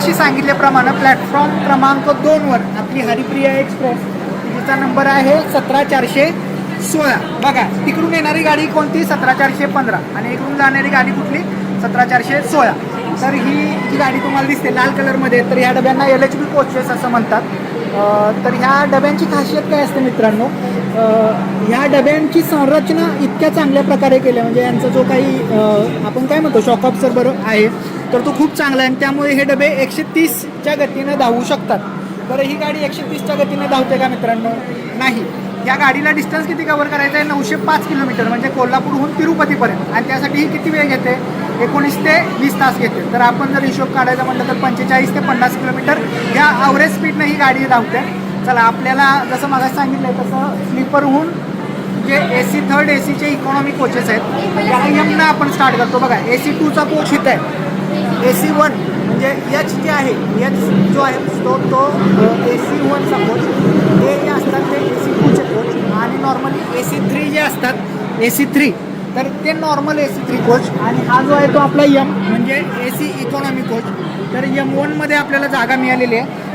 मगाशी सांगितल्याप्रमाणे प्लॅटफॉर्म क्रमांक 2वर आपली हरिप्रिया एक्सप्रेस, जिचा नंबर आहे 17416. बघा, तिकडून येणारी गाडी कोणती 17415 आणि इकडून जाणारी गाडी कुठली 17416. तर ही जी गाडी तुम्हाला दिसते लाल कलरमध्ये, तर ह्या डब्यांना LHB कोचेस असं म्हणतात. तर ह्या डब्यांची खासियत काय असते मित्रांनो, ह्या डब्यांची संरचना इतक्या चांगल्या प्रकारे केली, म्हणजे यांचा जो काही आपण काय म्हणतो शॉक ऑब्झर्वर आहे, तर तो खूप चांगला आहे आणि त्यामुळे हे डबे 130च्या गतीनं धावू शकतात. बरं, ही गाडी 130च्या गतीनं धावते का मित्रांनो? नाही. या गाडीला डिस्टन्स किती कव्हर करायचं आहे? 905 किलोमीटर, म्हणजे कोल्हापूरहून तिरुपतीपर्यंत. आणि त्यासाठी ही किती वेळ घेते? 19 ते 20 तास घेते. तर आपण जर हिशोब काढायचा म्हटलं तर 45 ते 50 किलोमीटर ह्या ॲव्हरेज स्पीडनं ही गाडी धावते. चला, आपल्याला जसं मागास सांगितलं तसं स्लीपरहून जे AC थर्ड ACचे इकॉनॉमी कोचेस आहेत, याला यमनं आपण स्टार्ट करतो. बघा, AC 2चा कोच इथं आहे. AC 1 म्हणजे H जे आहे, H जो आहे तो AC 1चा कोच. हे जे असतात ते AC 2चे कोच. आणि नॉर्मली AC 3 जे असतात, AC 3, तर ते नॉर्मल AC 3 कोच. आणि हा जो आहे तो आपला यम म्हणजे AC इकॉनॉमी कोच. तर M1मध्ये आपल्याला जागा मिळालेली आहे.